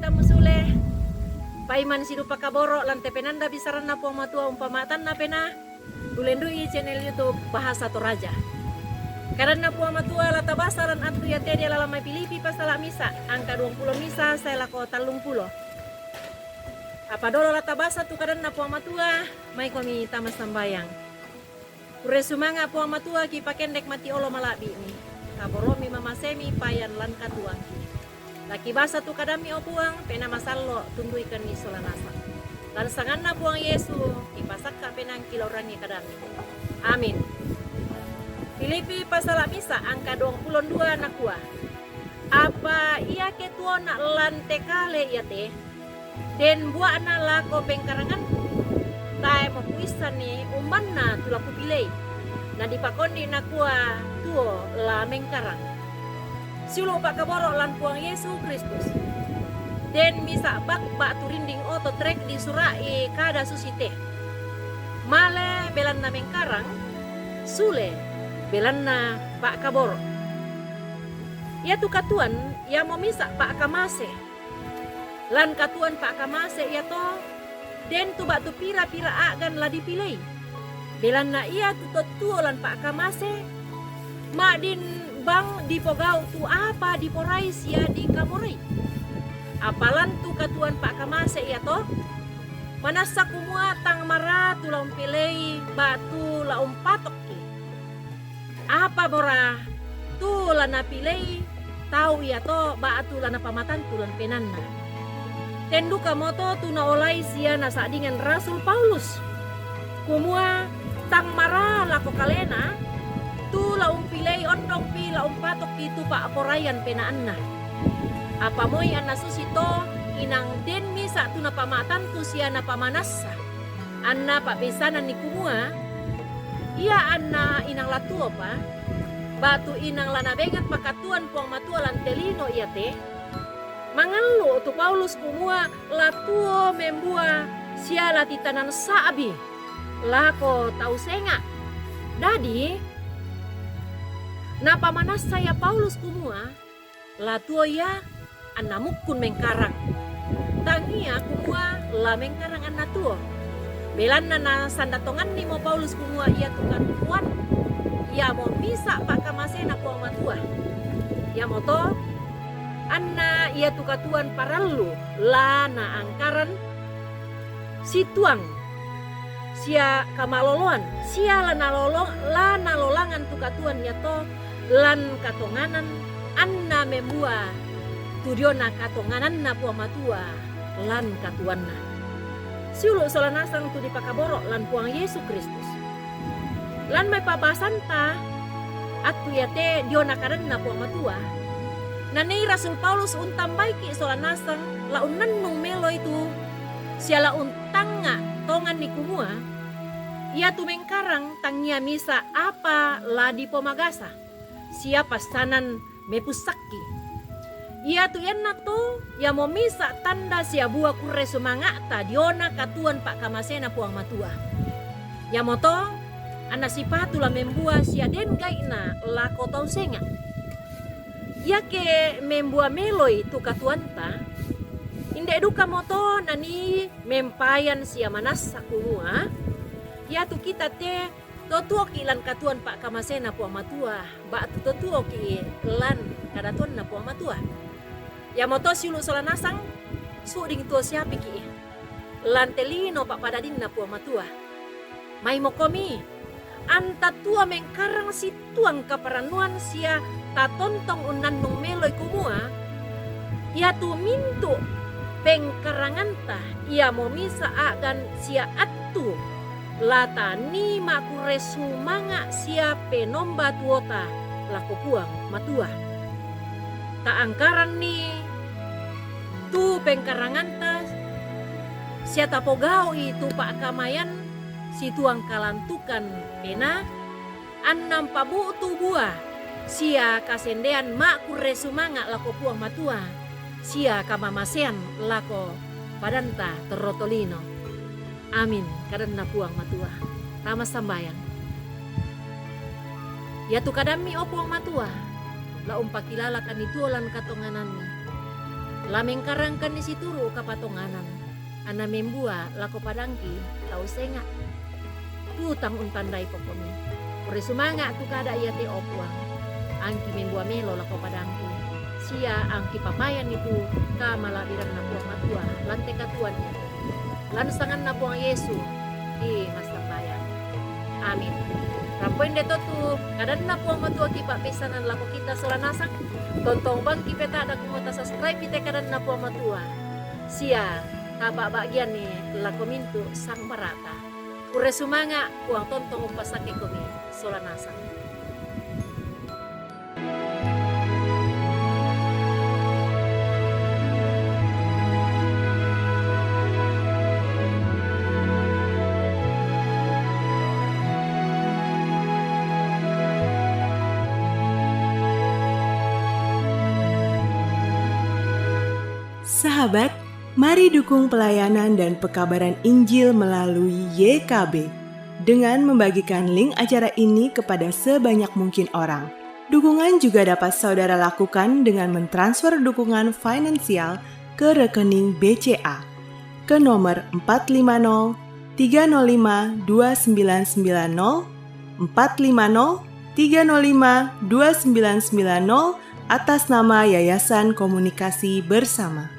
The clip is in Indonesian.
kita musule paiman sirupa kaboro lan tepenanda bisaran na puang matua umpamatan na pena dulendui channel YouTube Bahasa Toraja. Karena puang matua lata basaran atu ya tedi lalamai Pilipi pasala misa angka 20 misa saya lako 30. Apa dolo lata basa tu karena puang matua mai kami tamas sambayang. Kure sumanga puang matua ki pakendek mati olo malabi ni. Kaboromi mama semi payan lan katuang ki. Laki basa tu kadami o puang pena masallo tundu ikan ni solanasa. Lan sanganna puang Yesu ipasak ka penang kilorangi kadami. Amin. Filipi pasala misa angka 22 nakua. Apa ia ketua nak lante kale ia teh den buat na lako pengkarangan tae mo puisan ni umbanna tulaku pilei na dipakondi nakua tuo la mengkarang siulo pak kaboro lan puang Yesus Kristus den bisa bak turinding oto trek di surai kada susite male belan na mengkarang sule belan na pak kaboro ia tu katuan ia mau misa pak kamase lan katuan pak kamase ia to den tu bak tu pira-pira agan la dipilih belan na ia tu tuo lan pak kamase mak din bang dipogau tu apa diporai sia di kamorai apalan tu katuan pak kamase ia to manasa kumua tang mara tu la umpilei batu la umpatok ki apa bora tu la napilei tau ia to batu la napamatan tu lan penanna tendu kamoto tuna olai sia na sadingan Rasul Paulus kumua tang mara lako kalena tu la umpilei ondong pi la umpatok itu pa aporayan penaanna apa moy anna susito inang den misa tuna pamatan tu sia na pamanassa anna pa besanan ni kumua ia anna inang latuo pa batu inang lana bengat pakatuan puang matua lan telino ia teh mangallo tu Paulus kumua latuo membua siala titanan saabi lako tau senga dadi napa manas saya Paulus kumua latuo ya anamukun mengkarang tangia kumua la mengkarang anatuo belan na sandatongan ni mo Paulus kumua ia tukan kuat ia mo misa pak kamasena puang matua ia moto anna ia tukatuan parallu lana angkaran situang sia kamaloloan sia lana lolangan tukatuan ya to lan katonganan anna membua tudiona katonganan na puang matua lan katuanna siulo solanasang tu dipakaboro lan puang Yesus Kristus lan may papasanta at tuyate diona karenna puang matua nanay Rasul Paulus untang baiki solanasang launan nung melo itu siala untang nga tongan ni kumua ia tumengkarang tangia misa apa la di pomagasa siapa sanan mepusaki ia tu yan na to ia mo misa tanda sia buah kure sumangata diona katuan pak kamasena puang matua ia moto ana sipatu la membua sia den gaina la kotau senga ia ke membua meloi tu katuanta inde duka moto nani mempayan sia manas sakumua ia tu kita te totuo ki lan katuan pak kamasena puang matua ba tu totuo ki lan kadatuan na puang matua ya moto siulu solanasang suding tuo siapi ki lan telino pak padadin na puang matua mai mokomi anta tua mengkarang si tuang kaparanuan sia tatontong unan nung meloy kumua ia tu mintu pengkaranganta ia mo misa agan sia atu lata ni makure sumanga sia penomba tuota lako puang matua ta angkaran ni tu pengkaranganta sia tapogao itu pak kamayan si tuang kalantukan pena annam pabu tu buah sia kasendean mak kure sumanga lako puang matua sia kamamasean lako padanta terrotolino amin karena puang matua tamas sambayang ya tu kadami o puang matua la umpakilala kan itu lan katongananmi lameng karangkan ni situru kapatonganan. Ana membua lako padangki tau senga. Tu tang untandai pokomi. Ore sumanga tu kada ia te opuang. Angki membua melo lako padangki. Sia angki papayan itu ka malabiran na puang matua lante katuannya. Lan sangan na puang Yesu di masambayan. Amin. Rampoin deto tu kadan na puang matua ki pa pesanan lako kita solanasak. Tontong bang ki peta ada kumota subscribe ite kadan na puang matua. Sia taba bagian ni lako mintu sang marata. Ure sumanga puang tontong upasake komi solanasak. Sahabat, mari dukung pelayanan dan pekabaran Injil melalui YKB dengan membagikan link acara ini kepada sebanyak mungkin orang. Dukungan juga dapat saudara lakukan dengan mentransfer dukungan finansial ke rekening BCA ke nomor 450 305 2990 450 305 2990 atas nama Yayasan Komunikasi Bersama.